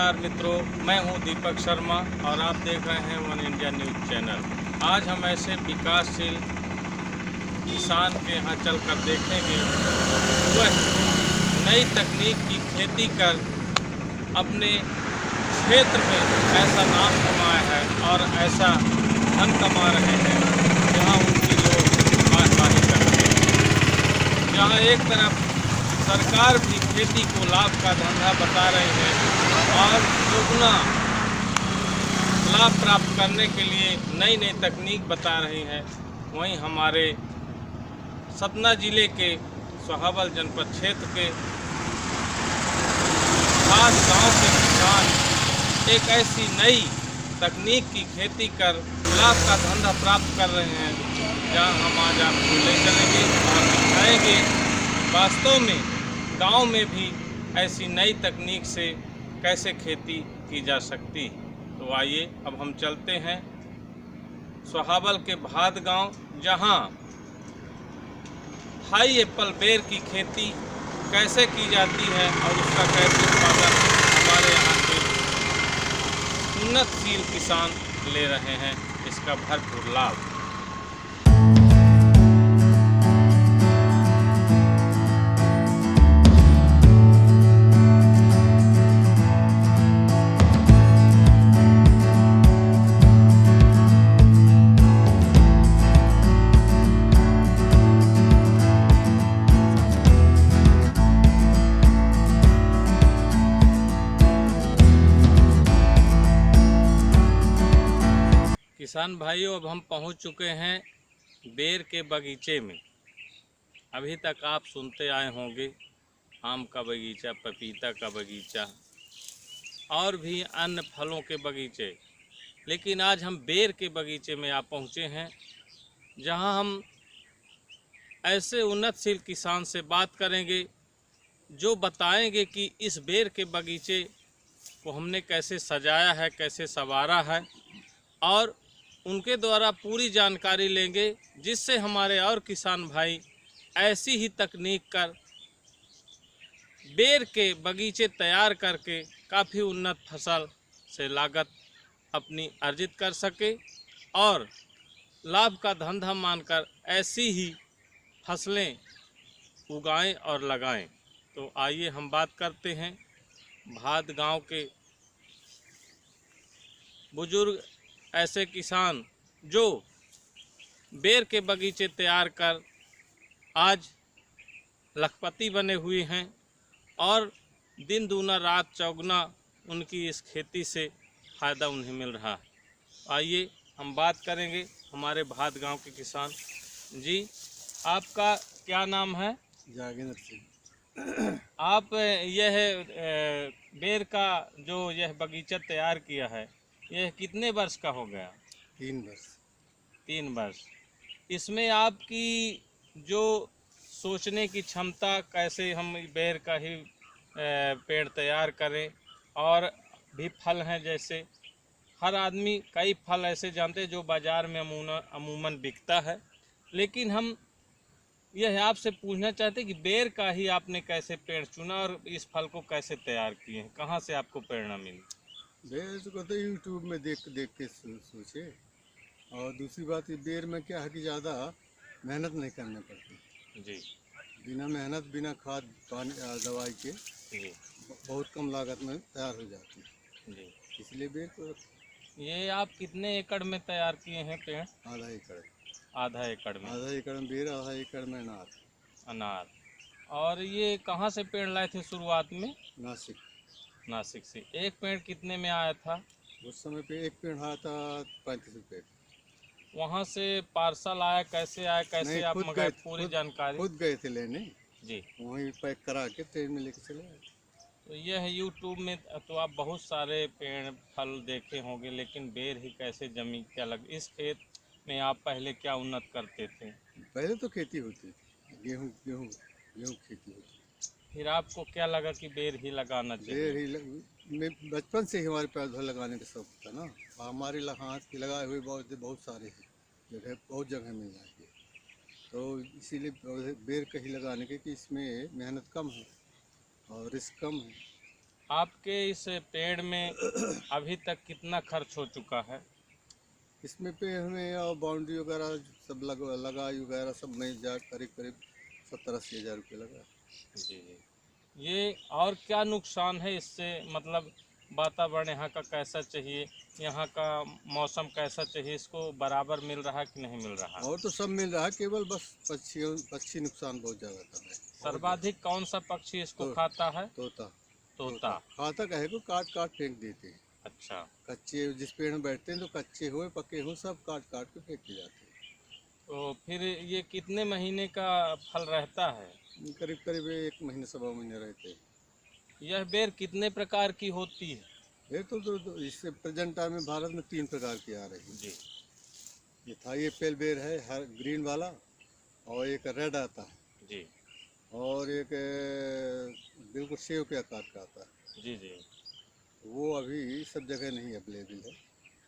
नमस्कार मित्रों, मैं हूं दीपक शर्मा और आप देख रहे हैं वन इंडिया न्यूज़ चैनल। आज हम ऐसे विकासशील किसान के यहाँ चलकर देखेंगे वह नई तकनीक की खेती कर अपने क्षेत्र में ऐसा नाम कमाया है और ऐसा धन कमा रहे हैं जहाँ उनकी लोग बागवानी करते हैं। जहाँ एक तरफ सरकार भी खेती को लाभ का धंधा बता रही है और दोगुना लाभ प्राप्त करने के लिए नई नई तकनीक बता रही है, वहीं हमारे सतना जिले के सोहावल जनपद क्षेत्र के खास गांव के किसान एक ऐसी नई तकनीक की खेती कर लाभ का धंधा प्राप्त कर रहे हैं, जहां हम आज आपको ले चलेंगे और दिखाएंगे वास्तव में गांव में भी ऐसी नई तकनीक से कैसे खेती की जा सकती है। तो आइए अब हम चलते हैं सोहावल के भाद गांव, जहां हाई एप्पल बेर की खेती कैसे की जाती है और उसका कैसे उत्पादन हमारे यहाँ के उन्नतशील किसान ले रहे हैं, इसका भरपूर लाभ। किसान भाइयों, अब हम पहुंच चुके हैं बेर के बगीचे में। अभी तक आप सुनते आए होंगे आम का बगीचा, पपीता का बगीचा और भी अन्य फलों के बगीचे, लेकिन आज हम बेर के बगीचे में आप पहुंचे हैं, जहां हम ऐसे उन्नतशील किसान से बात करेंगे जो बताएंगे कि इस बेर के बगीचे को हमने कैसे सजाया है, कैसे संवारा है, और उनके द्वारा पूरी जानकारी लेंगे, जिससे हमारे और किसान भाई ऐसी ही तकनीक कर बेर के बगीचे तैयार करके काफ़ी उन्नत फसल से लागत अपनी अर्जित कर सके और लाभ का धंधा मानकर ऐसी ही फसलें उगाएं और लगाएं। तो आइए हम बात करते हैं भाद गांव के बुजुर्ग ऐसे किसान जो बेर के बगीचे तैयार कर आज लखपति बने हुए हैं और दिन दूना रात चौगुना उनकी इस खेती से फ़ायदा उन्हें मिल रहा है। आइए हम बात करेंगे हमारे भाद गांव के किसान जी। आपका क्या नाम है? जागेंद्र सिंह। आप यह बेर का जो यह बगीचा तैयार किया है, यह कितने वर्ष का हो गया? 3 वर्ष। 3 वर्ष। इसमें आपकी जो सोचने की क्षमता, कैसे हम बेर का ही पेड़ तैयार करें, और भी फल हैं, जैसे हर आदमी कई फल ऐसे जानते हैं जो बाज़ार में अमूमन बिकता है, लेकिन हम यह आपसे पूछना चाहते हैं कि बेर का ही आपने कैसे पेड़ चुना और इस फल को कैसे तैयार किए हैं, कहाँ से आपको प्रेरणा मिली? बेर को तो यूट्यूब में देख देख के सोचे। और दूसरी बात, ये बेर में क्या है कि ज़्यादा मेहनत नहीं करनी पड़ती जी बिना मेहनत, बिना खाद पानी दवाई के जी बहुत कम लागत में तैयार हो जाती है, जी। इसलिए बेर को ये आप कितने एकड़ में तैयार किए हैं पेड़? आधा एकड़। आधा एकड़ में आधा एकड़ में बेर, आधा एकड़ में अनार। और ये कहाँ से पेड़ लाए थे शुरुआत में? नासिक। नासिक से। एक पेड़ कितने में आया था? उस समय पे एक पेड़ आया था 35 रुपये। वहाँ से पार्सल आया, कैसे आया, कैसे नहीं, आप मंगाए, पूरी जानकारी? खुद गए थे लेने, जी। वहीं पैक करा के ट्रेन में लेके चले आए। तो यह यूट्यूब में तो आप बहुत सारे पेड़ फल देखे होंगे, लेकिन बेर ही कैसे जमी, क्या लग, इस खेत में आप पहले क्या उन्नत करते थे? पहले तो खेती होती थी, गेहूँ गेहूँ गेहूँ खेती होती थी। फिर आपको क्या लगा कि बेर ही लगाना चाहिए? बेर ही में बचपन से ही हमारे पौधे लगाने का शौक था ना। हमारे हाथ के लगाए हुए बहुत सारे हैं, जगह बहुत जगह मिल जाएंगे, तो इसीलिए पौधे बेर का ही लगाने के कि इसमें मेहनत कम है और रिस्क कम है। आपके इस पेड़ में अभी तक कितना खर्च हो चुका है? इसमें पे हमें और बाउंड्री वगैरह सब लगाई वगैरह सब में जा करीब करीब 70-80 हज़ार रुपये लगा। जी जी। ये और क्या नुकसान है इससे, मतलब वातावरण यहाँ का कैसा चाहिए, यहाँ का मौसम कैसा चाहिए, इसको बराबर मिल रहा है कि नहीं मिल रहा? और तो सब मिल रहा है, केवल बस पक्षी नुकसान बहुत ज़्यादा कर रहे हैं, बहुत ज़्यादा। सर्वाधिक कौन सा पक्षी इसको तो खाता है? तोता तोता। खाता कहे को काट काट फेंक देते हैं। अच्छा। कच्चे जिस पेड़ में बैठते हैं तो कच्चे हुए पके हुए सब काट काट के फेंक दिए जाते तो फिर ये कितने महीने का फल रहता है? हैं। करीब करीब 1 महीने 1.25 महीने रहते हैं। यह बेर कितने प्रकार की होती है? ये तो इससे प्रेजेंट टाइम में भारत में 3 प्रकार की आ रही है। जी ये थाई एप्पल बेर है, हर ग्रीन वाला, और एक रेड आता है, जी और एक बिल्कुल सेव के आकार का आता है। जी जी। वो अभी सब जगह नहीं अवेलेबल है,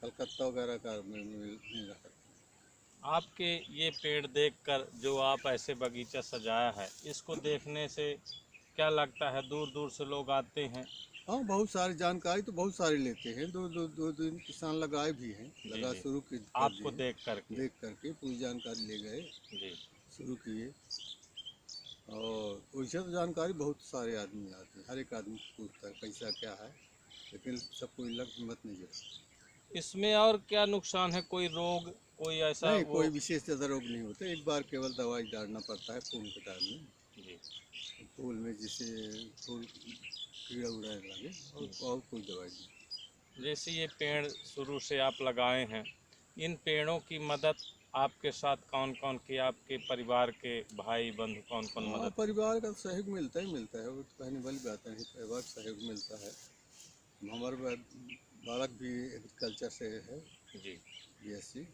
कलकत्ता वगैरह का मिल रहा है। आपके ये पेड़ देखकर जो आप ऐसे बगीचा सजाया है, इसको देखने से क्या लगता है, दूर दूर से लोग आते हैं? हाँ, बहुत सारी जानकारी तो बहुत सारी लेते हैं। दो दिन किसान लगाए भी हैं, जी लगा जी। शुरू कर आपको दिए, देख करके। देख करके पूरी जानकारी ले गए, जी। शुरू किए। और वैसे तो जानकारी बहुत सारे आदमी आते हैं, हर एक आदमी पूछता है पैसा क्या है, लेकिन सब कोई लग हिम्मत नहीं जुटा। इसमें और क्या नुकसान है, कोई रोग, कोई ऐसा नहीं, वो? कोई विशेष ज़्यादा रोग नहीं होते, एक बार केवल दवाई डालना पड़ता है फूल के टाइम में। जी। फूल में जिससे फूल कीड़ा उड़ा लगे, और कोई दवाई नहीं। जैसे ये पेड़ शुरू से आप लगाए हैं, इन पेड़ों की मदद आपके साथ कौन कौन की, आपके परिवार के भाई बंधु कौन कौन हाँ, मदद? परिवार का सहयोग मिलता ही मिलता है, वो तो कहने वाली बात नहीं, परिवार का सहयोग मिलता है। हमारे बालक भी एग्रीकल्चर से है, जी बीएससी,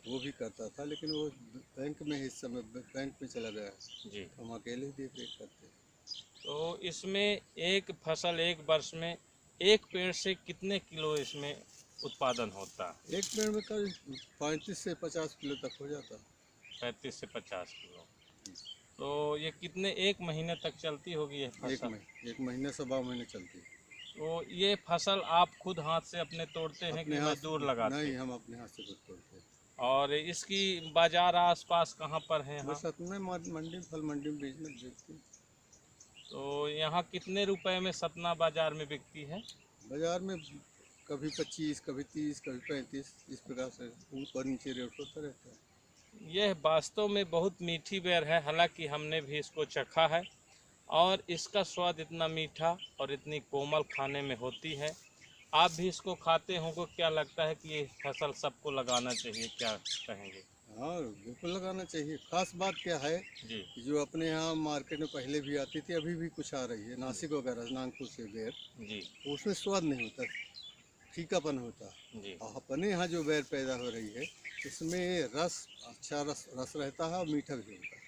वो भी करता था, लेकिन वो बैंक में इस समय बैंक में चला गया है, जी। तो हम अकेले ही देख रेख करते हैं। तो इसमें एक फसल एक वर्ष में एक पेड़ से कितने किलो इसमें उत्पादन होता है? एक पेड़ में करीब 35 से 50 किलो तक हो जाता है। 35 से 50 किलो। तो ये कितने, एक महीने तक चलती होगी ये फसल? एक महीने 1.25 महीने चलती है। तो ये फसल आप खुद हाथ से अपने तोड़ते हैं अपने कि हाथ मजदूर लगाते नहीं, हैं? हम अपने हाथ से खुद तोड़ते हैं। और इसकी बाजार आसपास कहाँ पर है यहाँ? बस अपने मंडी, फल मंडी में बेचते हैं। तो यहाँ कितने रुपए में सतना बाजार में बिकती है? बाजार में कभी 25, कभी 30, कभी 35, इस प्रकार से ऊपर नीचे रेट होता रहता है। यह वास्तव में बहुत मीठी बेर है, हालांकि हमने भी इसको चखा है और इसका स्वाद इतना मीठा और इतनी कोमल खाने में होती है। आप भी इसको खाते होंगे, क्या लगता है कि ये फसल सबको लगाना चाहिए, क्या कहेंगे? हाँ, बिल्कुल लगाना चाहिए। खास बात क्या है जी कि जो अपने यहाँ मार्केट में पहले भी आती थी, अभी भी कुछ आ रही है, नासिक वगैरह नागपुर से बेर, जी तो उसमें स्वाद नहीं होता, फीकापन होता। जी। और अपने यहाँ जो बेर पैदा हो रही है, इसमें रस, अच्छा रस रहता है और मीठा भी होता है।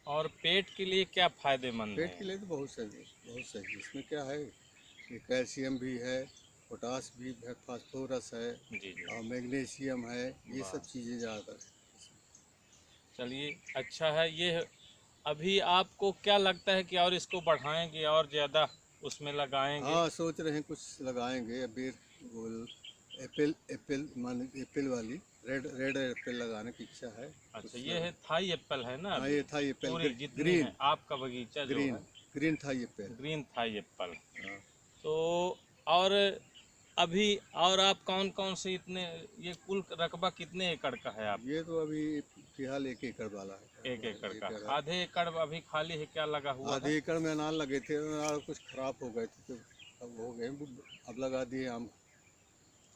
और पेट के लिए क्या फायदेमंद पेट है? के लिए तो बहुत सही, बहुत सही। इसमें क्या है कि कैल्शियम भी है, पोटास भी है, फास्फोरस है, जी जी। और मैग्नीशियम है, ये वाह। सब चीज़ें ज़्यादा है। चलिए, अच्छा है ये। अभी आपको क्या लगता है कि और इसको बढ़ाएंगे और ज़्यादा उसमें लगाएंगे? हाँ, सोच रहे हैं कुछ लगाएंगे अभी। वो एप्पल एप्पल मान एप्पल वाली रेड रेड एप्पल लगाने की इच्छा है। अच्छा, कुछ ये है लगा। थाई एप्पल है ना? हाँ, अभी ये था एप्पल पूरी जितनी ग्रीन, है आपका बगीचा जो ग्रीन है, ग्रीन था एप्पल। Green Thai Apple. हाँ, तो और अभी और आप कौन कौन से इतने, ये कुल रकबा कितने एकड़ का है आप? ये तो अभी फिलहाल 1 एकड़ वाला है। 1 एकड़ का। एकड़ है। आधे एकड़ अभी खाली है, क्या लगा हुआ है? आधे एकड़ में अनार लगे थे, अनार कुछ खराब हो गए थे, तो अब हो गए, अब लगा दिए आम।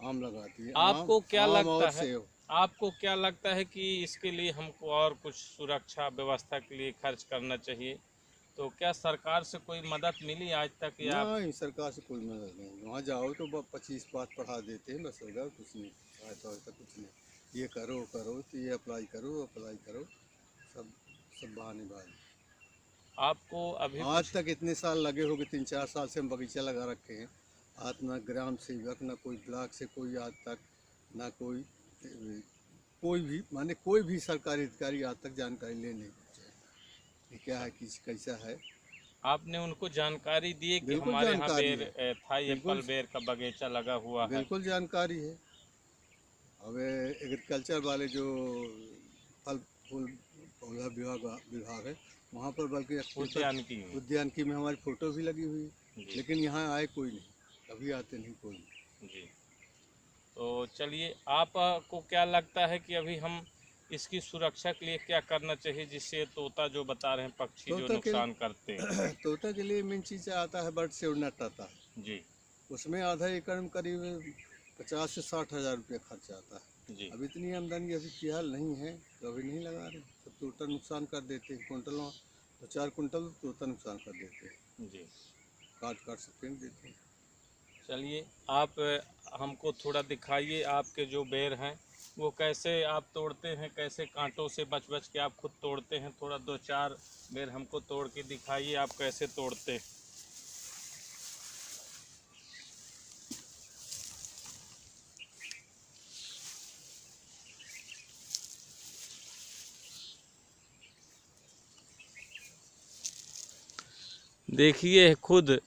आम लगा दिए, आम आपको क्या आम लगता और है, सेब। आपको क्या लगता है कि इसके लिए हमको और कुछ सुरक्षा व्यवस्था के लिए खर्च करना चाहिए? तो क्या सरकार से कोई मदद मिली आज तक, या आप? नहीं, सरकार से कोई मदद नहीं। वहाँ जाओ तो 25 बात पढ़ा देते हैं बस, होगा कुछ नहीं, सहायता वैसा कुछ नहीं। ये करो करो, तो ये अप्लाई करो अप्लाई करो, सब सब बहानेबाजी। आपको अभी आज कुछ? तक इतने साल लगे हो गए, 3-4 साल से हम बगीचा लगा रखे हैं। आज ना ग्राम सेवक, ना कोई ब्लॉक से कोई आज तक, ना कोई भी माने कोई भी सरकारी अधिकारी आज तक जानकारी ले नहीं पहुँचे कि क्या है, किस कैसा है। आपने उनको जानकारी दी है कि बिल्कुल हमारे यहाँ जानकारी बेर है। थाई एप्पल बिल्कुल बेर का बगीचा लगा हुआ है? बिल्कुल जानकारी है। अब एग्रीकल्चर वाले जो फल फूल पौधा विभाग है, वहाँ पर बल्कि उद्यानिकी में। उद्यानिकी में हमारी फ़ोटो भी लगी हुई है, जी लेकिन यहाँ आए कोई नहीं, कभी आते नहीं कोई नहीं। जी। तो चलिए, आपको क्या लगता है कि अभी हम इसकी सुरक्षा के लिए क्या करना चाहिए, जिससे ये तोता जो बता रहे हैं पक्षी जो तोता के नुकसान करते हैं? तोता के लिए मेन चीज़ आता है बर्ड सेव नेट आता है, जी उसमें आधा एकड़ में करीब 50 से 60 हज़ार रुपया खर्चा आता है। जी अब इतनी आमदनी अभी फिलहाल नहीं है तो अभी नहीं लगा रहे, सब तोता नुकसान कर देते हैं, कुंटलों 2-4 कुंटल तोता नुकसान कर देते हैं, जी। काट काट से फेंक देते हैं। चलिए, आप हमको थोड़ा दिखाइए, आपके जो बेर हैं वो कैसे आप तोड़ते हैं, कैसे कांटों से बच बच के आप खुद तोड़ते हैं? थोड़ा 2-4 बेर हमको तोड़ के दिखाइए, आप कैसे तोड़ते हैं? देखिए, खुद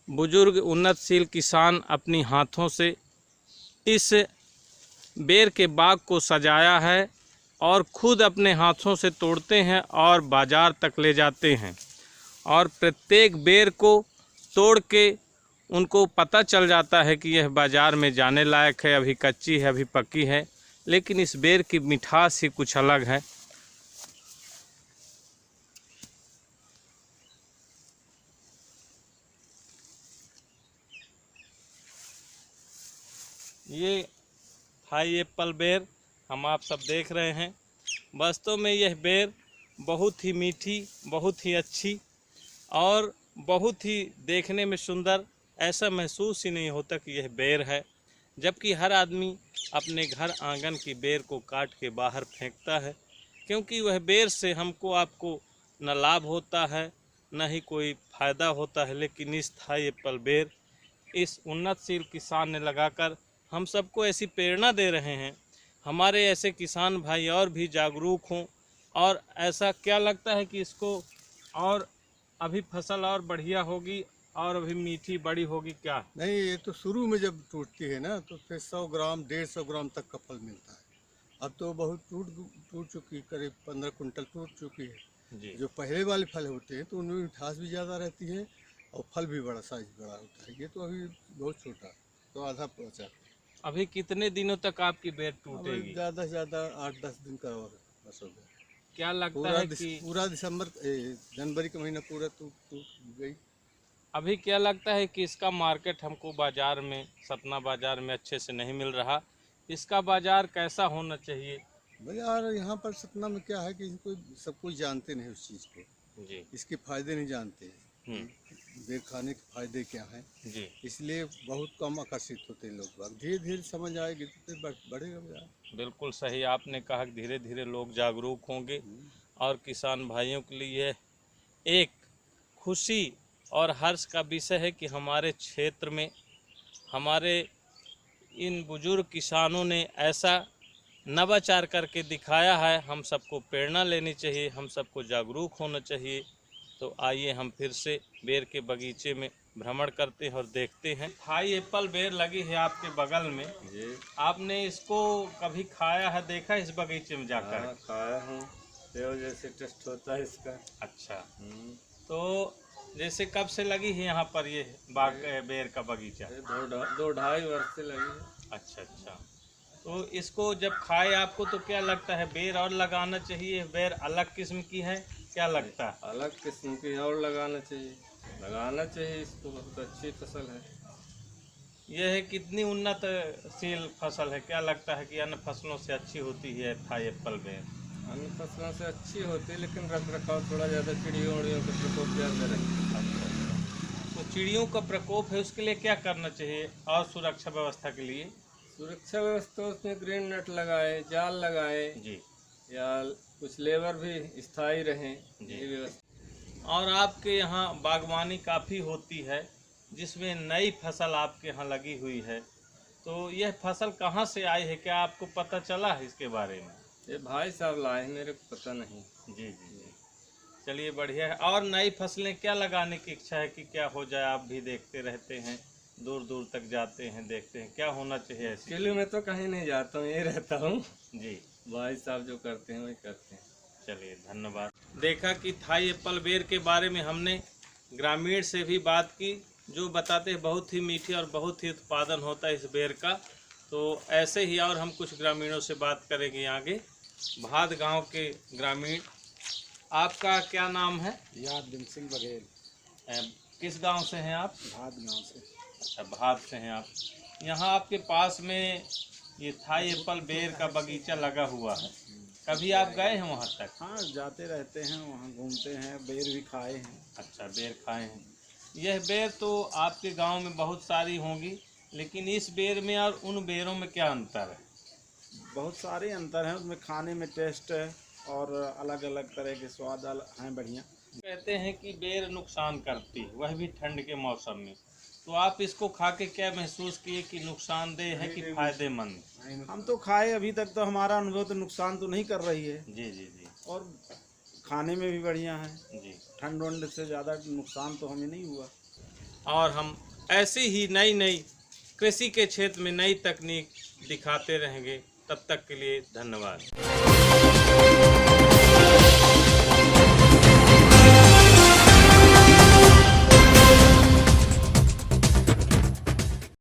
बुजुर्ग उन्नतशील किसान अपनी हाथों से इस बेर के बाग को सजाया है और खुद अपने हाथों से तोड़ते हैं और बाज़ार तक ले जाते हैं, और प्रत्येक बेर को तोड़ के उनको पता चल जाता है कि यह बाज़ार में जाने लायक है, अभी कच्ची है, अभी पकी है, लेकिन इस बेर की मिठास ही कुछ अलग है। ये थाई एप्पल बेर हम आप सब देख रहे हैं। वास्तव में यह बेर बहुत ही मीठी, बहुत ही अच्छी और बहुत ही देखने में सुंदर, ऐसा महसूस ही नहीं होता कि यह बेर है, जबकि हर आदमी अपने घर आंगन की बेर को काट के बाहर फेंकता है, क्योंकि वह बेर से हमको आपको न लाभ होता है, न ही कोई फ़ायदा होता है। लेकिन इस थाई एप्पल बेर इस उन्नतशील किसान ने लगाकर हम सबको ऐसी प्रेरणा दे रहे हैं, हमारे ऐसे किसान भाई और भी जागरूक हों। और ऐसा क्या लगता है कि इसको और अभी फसल और बढ़िया होगी और अभी मीठी बड़ी होगी क्या? नहीं, ये तो शुरू में जब टूटती है ना तो फिर 100 ग्राम 150 ग्राम तक का फल मिलता है। अब तो बहुत टूट चुकी, करीब 15 कुंटल टूट चुकी है। जी जो पहले वाले फल होते हैं तो उनमें मिठास भी ज़्यादा रहती है और फल भी बड़ा, साइज बड़ा होता है। ये तो अभी बहुत छोटा है, तो आधा बचा है। अभी कितने दिनों तक आपकी बेर अब टूटेगी? ज़्यादा से ज़्यादा 8-10 दिन का और बस हो गया। क्या लगता है कि पूरा दिसंबर जनवरी का महीना पूरा टूट टूट गई। अभी क्या लगता है कि इसका मार्केट हमको बाज़ार में, सतना बाज़ार में अच्छे से नहीं मिल रहा, इसका बाज़ार कैसा होना चाहिए? बाजार यहाँ पर सतना में क्या है कि इनको सब कुछ जानते नहीं उस चीज़ को, जी इसके फायदे नहीं जानते हम्म, कि बेर खाने के फायदे क्या हैं, जी इसलिए बहुत कम आकर्षित होते हैं लोग बाग। धीरे धीरे समझ आएगी तो फिर बढ़ेगा बाजार। बिल्कुल सही आपने कहा कि धीरे धीरे लोग जागरूक होंगे, हम्म। और किसान भाइयों के लिए एक खुशी और हर्ष का विषय है कि हमारे क्षेत्र में हमारे इन बुजुर्ग किसानों ने ऐसा नवाचार करके दिखाया है। हम सबको प्रेरणा लेनी चाहिए, हम सबको जागरूक होना चाहिए। तो आइए हम फिर से बेर के बगीचे में भ्रमण करते हैं और देखते हैं। थाई एप्पल बेर लगी है आपके बगल में, जी आपने इसको कभी खाया है, देखा है इस बगीचे में जाकर? हाँ, खाया हूँ। सेव जैसे टेस्ट होता है इसका। अच्छा, तो जैसे कब से लगी है यहाँ पर ये बाग बेर का बगीचा? ये 2-2.5 वर्ष से लगी है। अच्छा अच्छा। तो इसको जब खाए आपको तो क्या लगता है, बेर और लगाना चाहिए, बेर अलग किस्म की है, क्या लगता है? अलग किस्म की और लगाना चाहिए, इसको बहुत अच्छी फसल है। यह है कितनी उन्नतशील फसल है, क्या लगता है कि अन्य फसलों से अच्छी होती है थाई एप्पल बेर? अन्य फसलों से अच्छी होती है, लेकिन रख रखाव थोड़ा ज़्यादा, चिड़ियों उड़ियों का प्रकोप ज़्यादा रहता है। तो चिड़ियों का प्रकोप है, उसके लिए क्या करना चाहिए और सुरक्षा व्यवस्था के लिए? सुरक्षा व्यवस्था उसमें ग्रीन नेट लगाए, जाल लगाए, जी या कुछ लेबर भी स्थायी रहें, जी। ये व्यवस्था। और आपके यहाँ बागवानी काफ़ी होती है, जिसमें नई फसल आपके यहाँ लगी हुई है, तो यह फसल कहाँ से आई है, क्या आपको पता चला है इसके बारे में? ये भाई साहब लाए हैं, मेरे को पता नहीं। जी जी जी। चलिए बढ़िया है। और नई फसलें क्या लगाने की इच्छा है कि क्या हो जाए? आप भी देखते रहते हैं, दूर दूर तक जाते हैं, देखते हैं, क्या होना चाहिए ऐसी? एक्चुअली मैं तो कहीं नहीं जाता हूँ, यही रहता हूँ। जी, भाई साहब जो करते हैं वही करते हैं। चलिए धन्यवाद। देखा कि थाई एप्पल बेर के बारे में हमने ग्रामीण से भी बात की, जो बताते हैं बहुत ही मीठी और बहुत ही उत्पादन होता है इस बेर का। तो ऐसे ही और हम कुछ ग्रामीणों से बात करेंगे आगे। भाद गांव के ग्रामीण, आपका क्या नाम है? यादविंद सिंह बघेल, किस गांव से हैं आप? भाद गांव से। अच्छा, भाद से हैं आप। यहाँ आपके पास में ये थाई एप्पल बेर का बगीचा लगा हुआ है, कभी आप गए हैं वहाँ तक? हाँ, जाते रहते हैं, वहाँ घूमते हैं, बेर भी खाए हैं। अच्छा, बेर खाए हैं। यह बेर तो आपके गांव में बहुत सारी होंगी, लेकिन इस बेर में और उन बेरों में क्या अंतर है? बहुत सारे अंतर हैं उसमें, खाने में टेस्ट है और अलग अलग तरह के स्वाद हैं बढ़िया। कहते हैं कि बेर नुकसान करती है, वह भी ठंड के मौसम में। तो आप इसको खा के क्या महसूस किए कि नुकसानदेह है कि फायदेमंद? हम तो खाए, अभी तक तो हमारा अनुभव तो नुकसान तो नहीं कर रही है जी जी जी और खाने में भी बढ़िया है। जी। ठंड वंड से ज़्यादा नुकसान तो हमें नहीं हुआ। और हम ऐसी ही नई नई कृषि के क्षेत्र में नई तकनीक दिखाते रहेंगे। तब तक के लिए धन्यवाद।